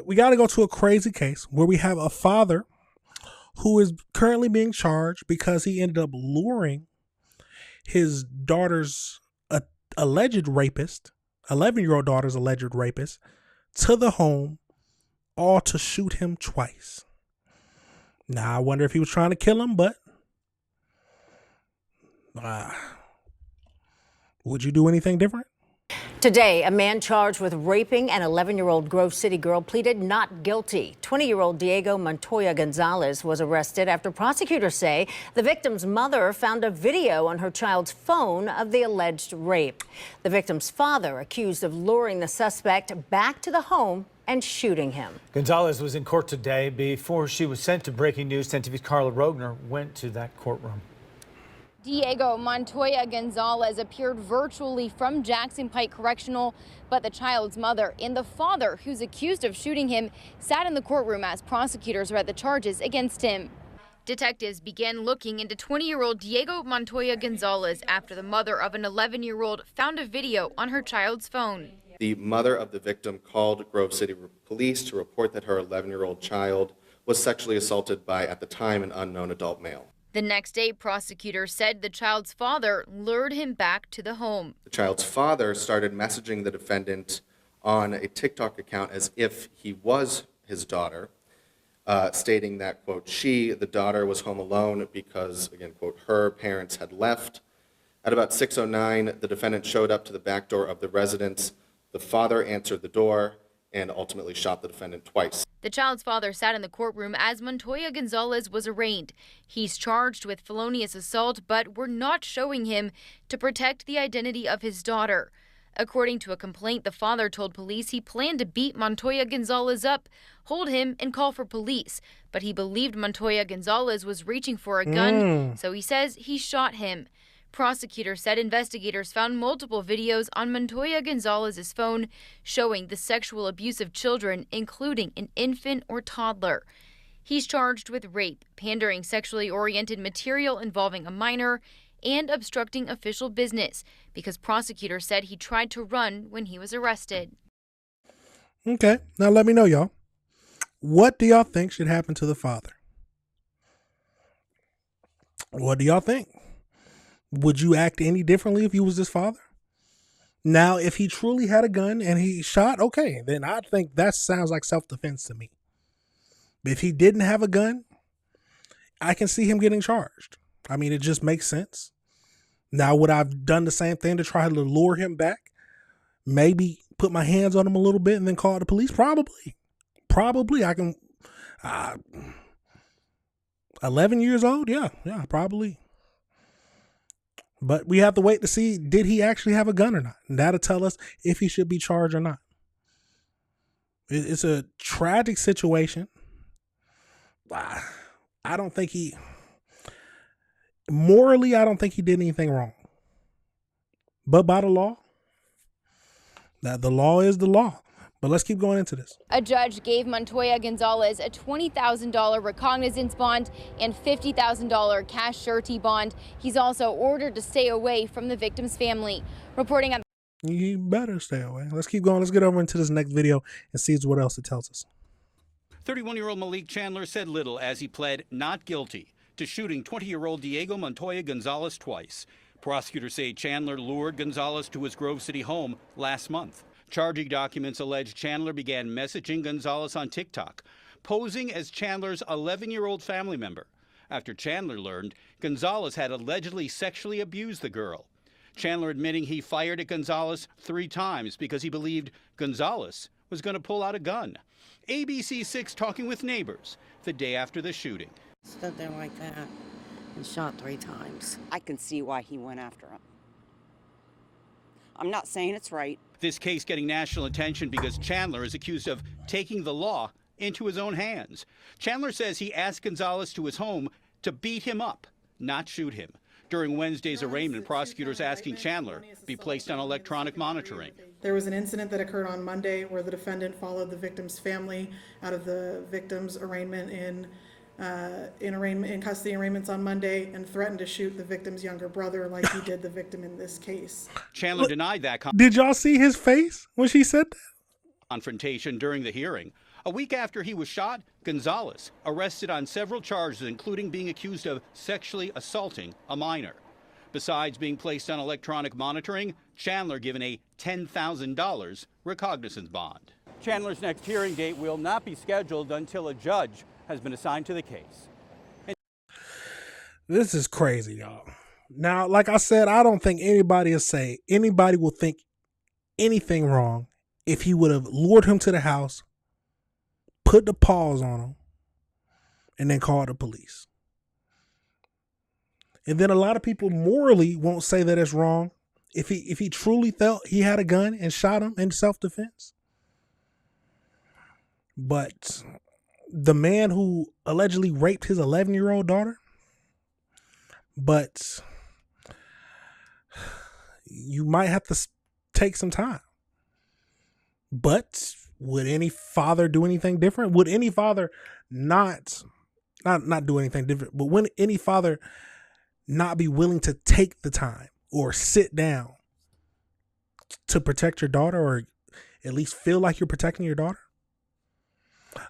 We got to go to a crazy case where we have a father who is currently being charged because he ended up luring his daughter's alleged rapist, 11-year-old daughter's alleged rapist, to the home, all to shoot him twice. Now, I wonder if he was trying to kill him, but would you do anything different? Today, a man charged with raping an 11-year-old Grove City girl pleaded not guilty. 20-year-old Diego Montoya Gonzalez was arrested after prosecutors say the victim's mother found a video on her child's phone of the alleged rape. The victim's father accused of luring the suspect back to the home and shooting him. Gonzalez was in court today before she was sent to Breaking News. 10 TV's Carla Rogner went to that courtroom. Diego Montoya Gonzalez appeared virtually from Jackson Pike Correctional, but the child's mother and the father, who's accused of shooting him, sat in the courtroom as prosecutors read the charges against him. Detectives began looking into 20-year-old Diego Montoya Gonzalez after the mother of an 11-year-old found a video on her child's phone. The mother of the victim called Grove City Police to report that her 11-year-old child was sexually assaulted by, at the time, an unknown adult male. The next day, prosecutors said the child's father lured him back to the home. The child's father started messaging the defendant on a TikTok account as if he was his daughter, stating that, quote, the daughter was home alone because, again, quote, her parents had left. At about 6:09, the defendant showed up to the back door of the residence. The father answered the door and ultimately shot the defendant twice. The child's father sat in the courtroom as Montoya Gonzalez was arraigned. He's charged with felonious assault, but we're not showing him to protect the identity of his daughter. According to a complaint, the father told police he planned to beat Montoya Gonzalez up, hold him, and call for police. But he believed Montoya Gonzalez was reaching for a gun, so he says he shot him. Prosecutors said investigators found multiple videos on Montoya Gonzalez's phone showing the sexual abuse of children, including an infant or toddler. He's charged with rape, pandering sexually oriented material involving a minor, and obstructing official business because prosecutors said he tried to run when he was arrested. Okay, now let me know, y'all. What do y'all think should happen to the father? What do y'all think? Would you act any differently if you was his father? Now, if he truly had a gun and he shot, okay, then I think that sounds like self-defense to me. But if he didn't have a gun, I can see him getting charged. I mean, it just makes sense. Now, would I have done the same thing to try to lure him back? Maybe put my hands on him a little bit and then call the police? Probably. I can. 11 years old? Yeah, probably. But we have to wait to see, did he actually have a gun or not? And that'll tell us if he should be charged or not. It's a tragic situation. I don't think morally, I don't think he did anything wrong. But by the law, the law is the law. But let's keep going into this. A judge gave Montoya Gonzalez a $20,000 recognizance bond and $50,000 cash surety bond. He's also ordered to stay away from the victim's family. Reporting on. You better stay away. Let's keep going. Let's get over into this next video and see what else it tells us. 31-year-old Malik Chandler said little as he pled not guilty to shooting 20-year-old Diego Montoya Gonzalez twice. Prosecutors say Chandler lured Gonzalez to his Grove City home last month. Charging documents allege Chandler began messaging Gonzalez on TikTok, posing as Chandler's 11-year-old family member. After Chandler learned Gonzalez had allegedly sexually abused the girl. Chandler admitting he fired at Gonzalez 3 times because he believed Gonzalez was going to pull out a gun. ABC 6 talking with neighbors the day after the shooting. Stood there like that and shot 3 times. I can see why he went after him. I'm not saying it's right. This case getting national attention because Chandler is accused of taking the law into his own hands. Chandler says he asked Gonzalez to his home to beat him up, not shoot him. During Wednesday's arraignment, prosecutors asking Chandler be placed on electronic monitoring. There was an incident that occurred on Monday where the defendant followed the victim's family out of the victim's arraignment in custody arraignments on Monday and threatened to shoot the victim's younger brother like he did the victim in this case. Chandler denied that Did y'all see his face when she said that? Confrontation during the hearing. A week after he was shot, Gonzalez arrested on several charges, including being accused of sexually assaulting a minor. Besides being placed on electronic monitoring, Chandler given a $10,000 recognizance bond. Chandler's next hearing date will not be scheduled until a judge has been assigned to the case. This is crazy, y'all. Now, like I said, I don't think anybody will think anything wrong if he would have lured him to the house, put the paws on him, and then called the police. And then a lot of people morally won't say that it's wrong if he truly felt he had a gun and shot him in self-defense. But the man who allegedly raped his 11-year-old daughter, but you might have to take some time. But would any father do anything different? Would any father not do anything different? But would any father not be willing to take the time or sit down to protect your daughter, or at least feel like you're protecting your daughter?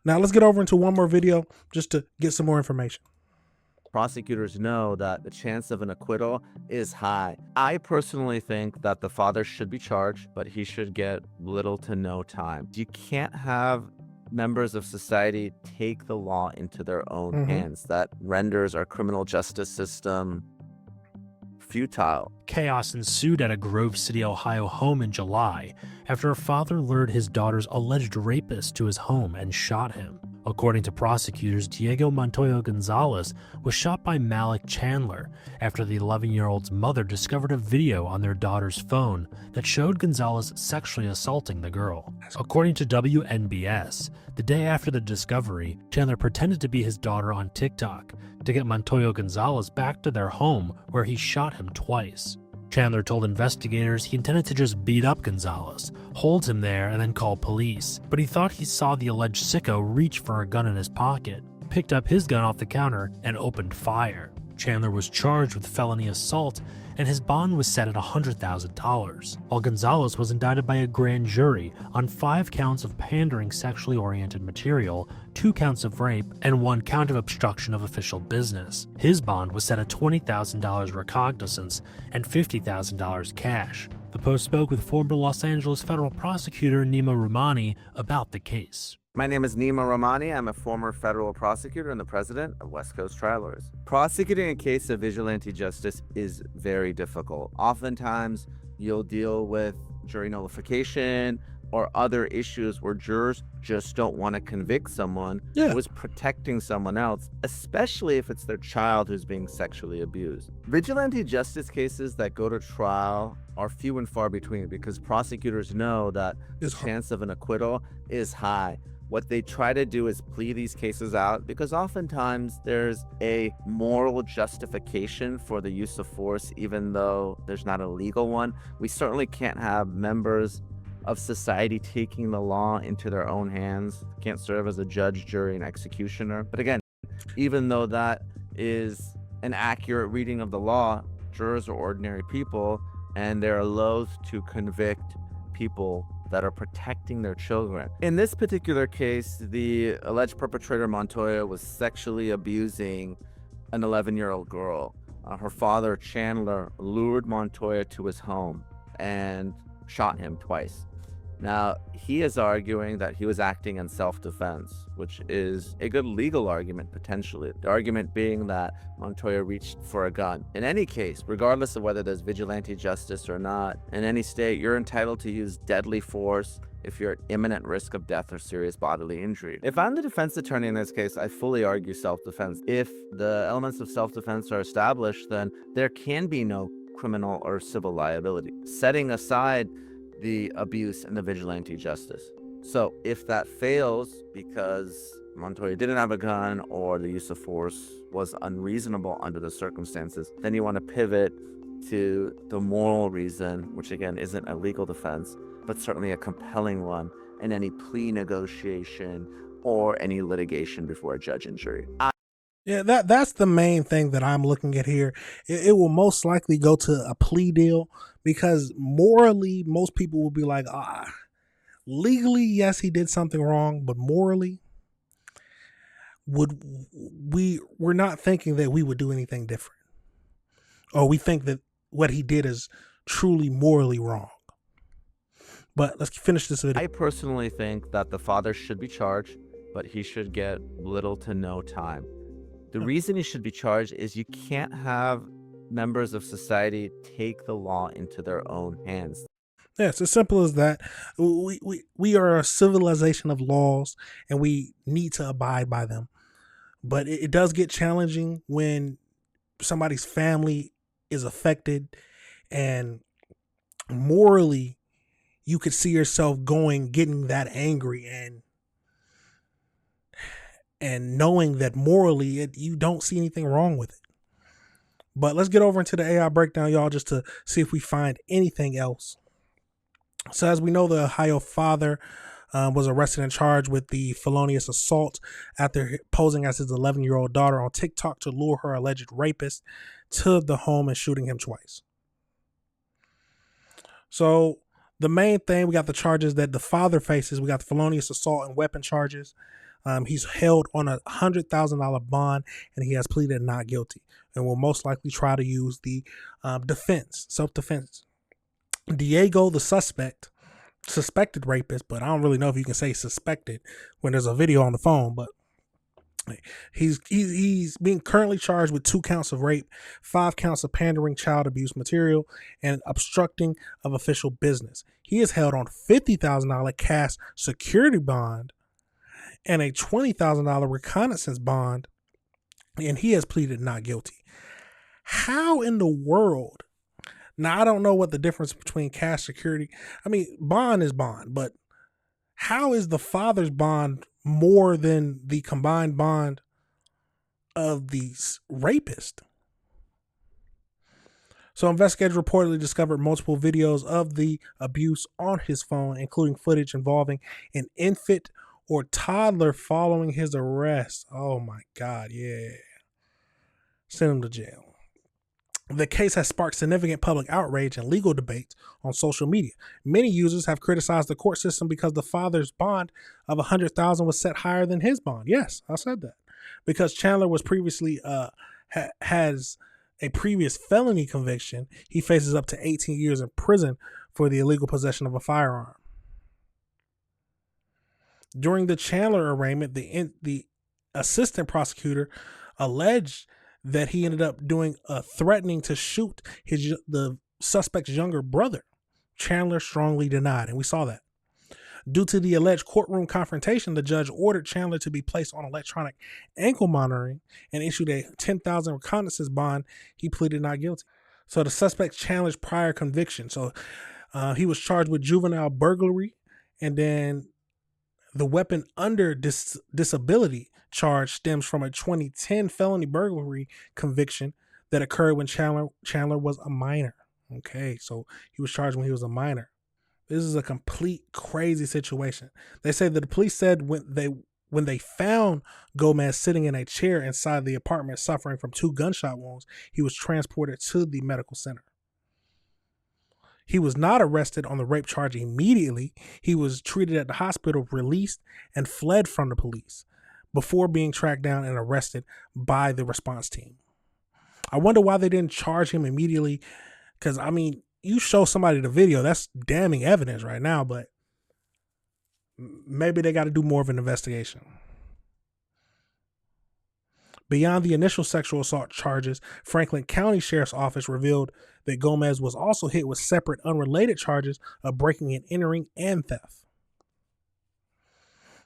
Now let's get over into one more video just to get some more information. Prosecutors know that the chance of an acquittal is high. I personally think that the father should be charged, but he should get little to no time. You can't have members of society take the law into their own hands. That renders our criminal justice system futile. Chaos ensued at a Grove City, Ohio home in July after a father lured his daughter's alleged rapist to his home and shot him. According to prosecutors, Diego Montoya Gonzalez was shot by Malik Chandler after the 11-year-old's mother discovered a video on their daughter's phone that showed Gonzalez sexually assaulting the girl. According to WNBS, the day after the discovery, Chandler pretended to be his daughter on TikTok to get Montoya Gonzalez back to their home, where he shot him twice. Chandler told investigators he intended to just beat up Gonzalez, hold him there, and then call police, but he thought he saw the alleged sicko reach for a gun in his pocket, picked up his gun off the counter, and opened fire. Chandler was charged with felony assault, and his bond was set at $100,000, while Gonzalez was indicted by a grand jury on 5 counts of pandering sexually oriented material, 2 counts of rape, and 1 count of obstruction of official business. His bond was set at $20,000 recognizance and $50,000 cash. The Post spoke with former Los Angeles federal prosecutor Nima Rahmani about the case. My name is Nima Rahmani. I'm a former federal prosecutor and the president of West Coast Trialers. Prosecuting a case of vigilante justice is very difficult. Oftentimes, you'll deal with jury nullification or other issues where jurors just don't want to convict someone who is protecting someone else, especially if it's their child who's being sexually abused. Vigilante justice cases that go to trial are few and far between because prosecutors know that the chance of an acquittal is high. What they try to do is plea these cases out because oftentimes there's a moral justification for the use of force, even though there's not a legal one. We certainly can't have members of society taking the law into their own hands, can't serve as a judge, jury, and executioner. But again, even though that is an accurate reading of the law, jurors are ordinary people and they're loath to convict people that are protecting their children. In this particular case, the alleged perpetrator, Montoya, was sexually abusing an 11-year-old girl. Her father, Chandler, lured Montoya to his home and shot him twice. Now, he is arguing that he was acting in self-defense, which is a good legal argument, potentially. The argument being that Montoya reached for a gun. In any case, regardless of whether there's vigilante justice or not, in any state, you're entitled to use deadly force if you're at imminent risk of death or serious bodily injury. If I'm the defense attorney in this case, I fully argue self-defense. If the elements of self-defense are established, then there can be no criminal or civil liability, setting aside the abuse and the vigilante justice. So if that fails because Montoya didn't have a gun or the use of force was unreasonable under the circumstances, then you want to pivot to the moral reason, which again isn't a legal defense, but certainly a compelling one in any plea negotiation or any litigation before a judge and jury. Yeah, that's the main thing that I'm looking at here. It will most likely go to a plea deal because morally, most people will be like, legally, yes, he did something wrong, but morally, we're not thinking that we would do anything different, or we think that what he did is truly morally wrong. But let's finish this video. I personally think that the father should be charged, but he should get little to no time. The reason he should be charged is you can't have members of society take the law into their own hands. Yeah, it's as simple as that. We are a civilization of laws, and we need to abide by them. But it does get challenging when somebody's family is affected, and morally, you could see yourself getting that angry, and knowing that morally you don't see anything wrong with it. But let's get over into the AI breakdown, y'all, just to see if we find anything else. So as we know, the Ohio father was arrested and charged with the felonious assault after posing as his 11-year-old daughter on TikTok to lure her alleged rapist to the home and shooting him twice. So the main thing, we got the charges that the father faces. We got the felonious assault and weapon charges. He's held on a $100,000 bond, and he has pleaded not guilty and will most likely try to use the self-defense. Diego, the suspected rapist, but I don't really know if you can say suspected when there's a video on the phone, but he's being currently charged with 2 counts of rape, 5 counts of pandering child abuse material, and obstructing of official business. He is held on $50,000 cash security bond and a $20,000 reconnaissance bond, and he has pleaded not guilty. How in the world? Now, I don't know what the difference between cash security, bond is bond, but how is the father's bond more than the combined bond of these rapists? So investigators reportedly discovered multiple videos of the abuse on his phone, including footage involving an infant or toddler following his arrest. Oh my God, yeah. Send him to jail. The case has sparked significant public outrage and legal debates on social media. Many users have criticized the court system because the father's bond of $100,000 was set higher than his bond. Yes, I said that. Because Chandler was previously has a previous felony conviction, he faces up to 18 years in prison for the illegal possession of a firearm. During the Chandler arraignment, the assistant prosecutor alleged that he ended up threatening to shoot the suspect's younger brother. Chandler strongly denied, and we saw that. Due to the alleged courtroom confrontation, the judge ordered Chandler to be placed on electronic ankle monitoring and issued a $10,000 reconnaissance bond. He pleaded not guilty. So the suspect challenged prior conviction. So he was charged with juvenile burglary, and then the weapon under disability charge stems from a 2010 felony burglary conviction that occurred when Chandler was a minor. Okay, so he was charged when he was a minor. This is a complete crazy situation. They say that the police said when they found Gomez sitting in a chair inside the apartment suffering from 2 gunshot wounds, he was transported to the medical center. He was not arrested on the rape charge immediately. He was treated at the hospital, released, and fled from the police before being tracked down and arrested by the response team. I wonder why they didn't charge him immediately, because, you show somebody the video, that's damning evidence right now, but maybe they got to do more of an investigation. Beyond the initial sexual assault charges, Franklin County Sheriff's Office revealed that Gomez was also hit with separate unrelated charges of breaking and entering and theft.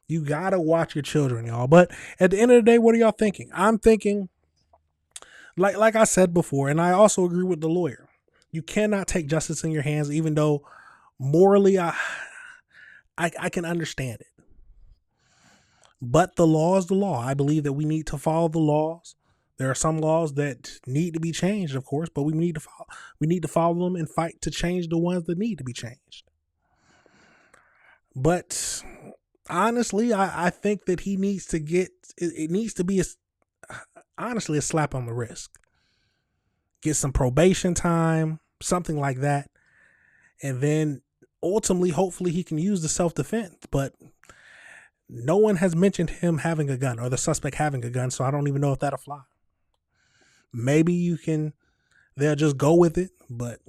You got to watch your children, y'all. But at the end of the day, what are y'all thinking? I'm thinking, like I said before, and I also agree with the lawyer, you cannot take justice in your hands, even though morally I can understand it. But the law is the law. I believe that we need to follow the laws. There are some laws that need to be changed, of course, but we need to follow them and fight to change the ones that need to be changed. But honestly, I think that he needs to it needs to be honestly a slap on the wrist. Get some probation time, something like that. And then ultimately, hopefully, he can use the self-defense. But no one has mentioned him having a gun or the suspect having a gun, so I don't even know if that'll fly. Maybe they'll just go with it, but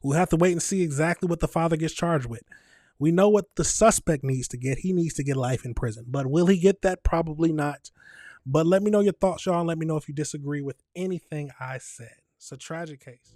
we'll have to wait and see exactly what the father gets charged with. We know what the suspect needs to get. He needs to get life in prison. But will he get that? Probably not. But let me know your thoughts, y'all, and let me know if you disagree with anything I said. It's a tragic case.